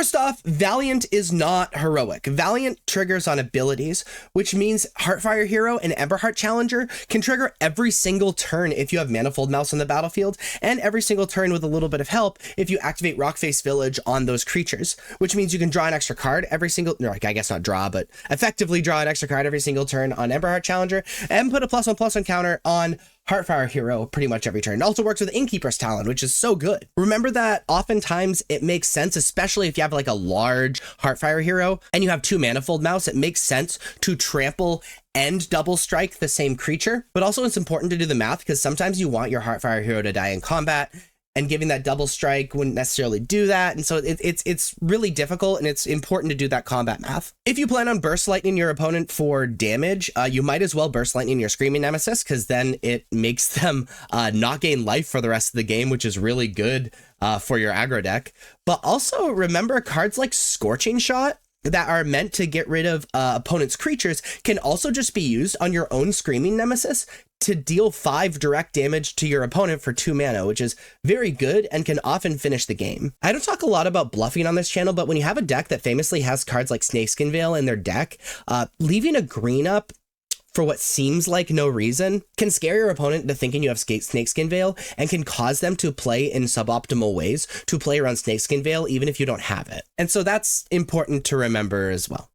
First off, Valiant is not heroic. Valiant triggers on abilities, which means Heartfire Hero and Emberheart Challenger can trigger every single turn if you have Manifold Mouse on the battlefield, and every single turn with a little bit of help if you activate Rockface Village on those creatures, which means you can draw an extra card every single, no, I guess not draw, but effectively draw an extra card every single turn on Emberheart Challenger, and put a +1/+1 counter on Heartfire Hero pretty much every turn. It also works with Innkeeper's Talon, which is so good. Remember that oftentimes it makes sense, especially if you have like a large Heartfire Hero and you have 2 Manifold Mouse, it makes sense to trample and double strike the same creature. But also it's important to do the math because sometimes you want your Heartfire Hero to die in combat, and giving that double strike wouldn't necessarily do that. And so it's really difficult, and it's important to do that combat math. If you plan on Burst Lightning your opponent for damage, you might as well Burst Lightning your Screaming Nemesis, because then it makes them not gain life for the rest of the game, which is really good for your aggro deck. But also remember, cards like Scorching Shot that are meant to get rid of opponent's creatures can also just be used on your own Screaming Nemesis to deal 5 direct damage to your opponent for 2 mana, which is very good and can often finish the game. I don't talk a lot about bluffing on this channel, but when you have a deck that famously has cards like Snakeskin Veil in their deck, leaving a green up for what seems like no reason can scare your opponent into thinking you have Snakeskin Veil, and can cause them to play in suboptimal ways to play around Snakeskin Veil even if you don't have it. And so that's important to remember as well.